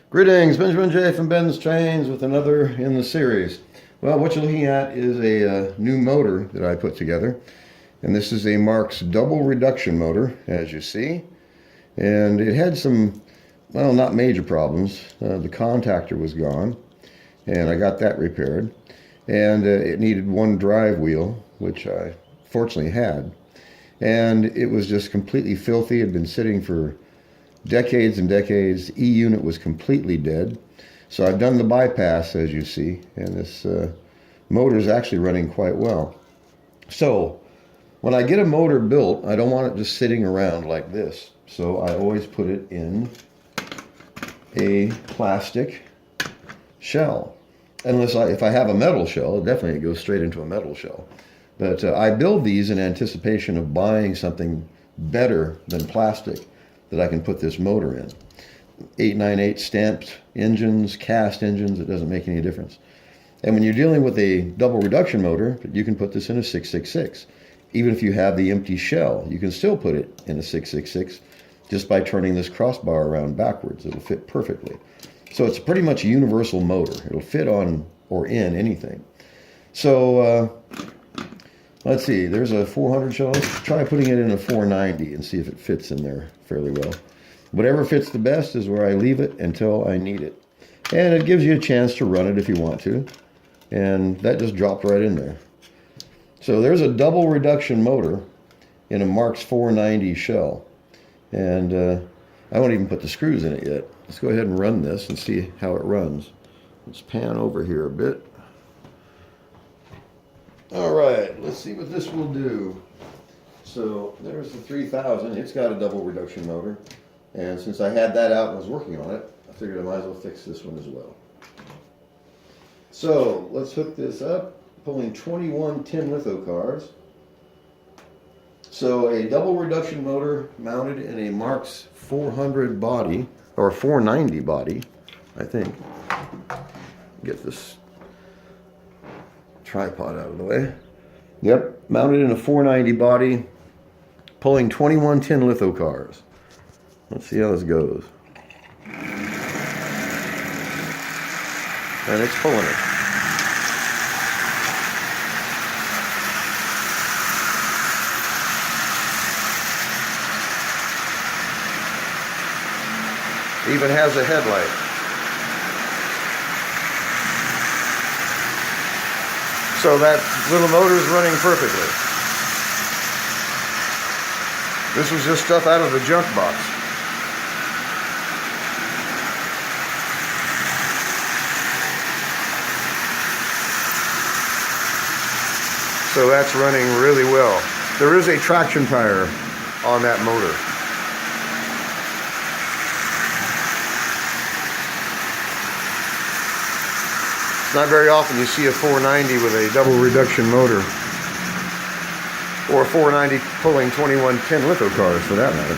Greetings, Benjamin J. from BENZTRAINZ with another in the series. Well, what you're looking at is a new motor that I put together. And this is a Marx double reduction motor, as you see. And it had some, well, not major problems. The contactor was gone, and I got that repaired. And it needed one drive wheel, which I fortunately had. And it was just completely filthy. It had been sitting for decades and decades. E-unit was completely dead. So I've done the bypass, as you see, and this motor is actually running quite well. So when I get a motor built, I don't want it just sitting around like this. So I always put it in a plastic shell. Unless if I have a metal shell, definitely it goes straight into a metal shell. But I build these in anticipation of buying something better than plastic that I can put this motor in. 898 stamped engines, cast engines, it doesn't make any difference. And when you're dealing with a double reduction motor, you can put this in a 666. Even if you have the empty shell, you can still put it in a 666 just by turning this crossbar around backwards. It'll fit perfectly. So it's pretty much a universal motor. It'll fit on or in anything. So let's see, there's a 400 shell. Let's try putting it in a 490 and see if it fits in there fairly well. Whatever fits the best is where I leave it until I need it. And it gives you a chance to run it if you want to. And that just dropped right in there. So there's a double reduction motor in a Marx 490 shell. And I won't even put the screws in it yet. Let's go ahead and run this and see how it runs. Let's pan over here a bit. All right, let's see what this will do. So there's the 3000. It's got a double reduction motor. And since I had that out and was working on it, I figured I might as well fix this one as well. So let's hook this up, pulling 21 tin litho cars. So a double reduction motor mounted in a Marx 400 body, or 490 body, I think. Get this tripod out of the way. Yep, mounted in a 490 body, pulling 21 tin litho cars. Let's see how this goes. And it's pulling it. Even has a headlight. So that little motor is running perfectly. This was just stuff out of the junk box. So that's running really well. There is a traction tire on that motor. It's not very often you see a 490 with a double reduction motor, or a 490 pulling 21 tin litho cars for that matter.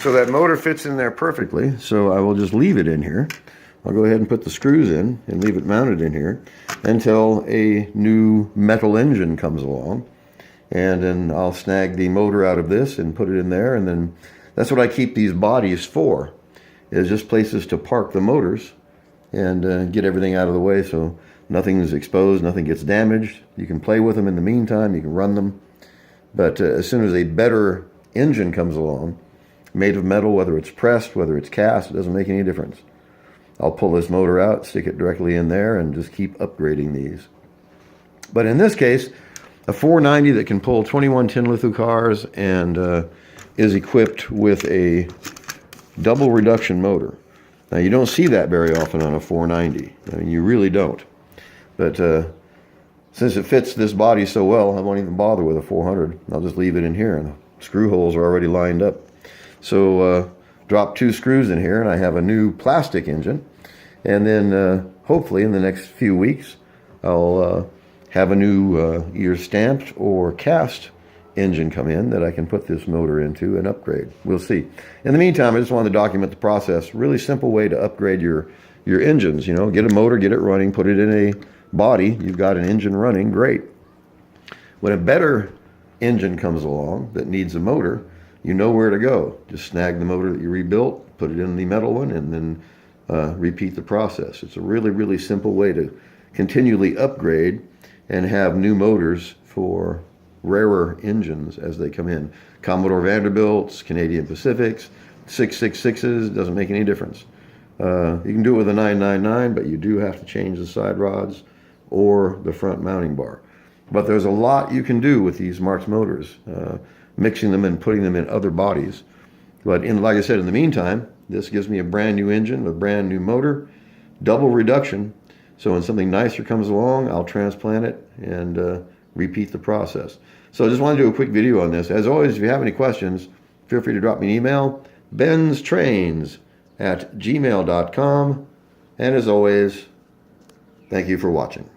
So that motor fits in there perfectly, so I will just leave it in here. I'll go ahead and put the screws in and leave it mounted in here until a new metal engine comes along. And then I'll snag the motor out of this and put it in there, and then that's what I keep these bodies for. Is just places to park the motors and get everything out of the way so nothing's exposed, nothing gets damaged. You can play with them in the meantime, you can run them. But as soon as a better engine comes along, made of metal, whether it's pressed, whether it's cast, it doesn't make any difference. I'll pull this motor out, stick it directly in there, and just keep upgrading these. But in this case, a 490 that can pull 21 tin litho cars and is equipped with a double reduction motor. Now you don't see that very often on a 490. I mean, you really don't. But since it fits this body so well, I won't even bother with a 400. I'll just leave it in here, and the screw holes are already lined up. So drop 2 screws in here, and I have a new plastic engine. And then hopefully in the next few weeks, I'll have a new either stamped or cast engine come in that I can put this motor into and upgrade. We'll see. In the meantime, I just wanted to document the process. Really simple way to upgrade your engines. You know, get a motor, get it running, put it in a body. You've got an engine running, great. When a better engine comes along that needs a motor, you know where to go. Just snag the motor that you rebuilt, put it in the metal one, and then repeat the process. It's a really, really simple way to continually upgrade and have new motors for rarer engines as they come in. Commodore Vanderbilts, Canadian Pacifics, 666s, doesn't make any difference. You can do it with a 999, but you do have to change the side rods or the front mounting bar. But there's a lot you can do with these Marx motors, mixing them and putting them in other bodies. But like I said, in the meantime, this gives me a brand new engine with a brand new motor, double reduction. So when something nicer comes along, I'll transplant it and repeat the process. So I just want to do a quick video on this. As always, if you have any questions, feel free to drop me an email, BENZTRAINZ@gmail.com. And as always, thank you for watching.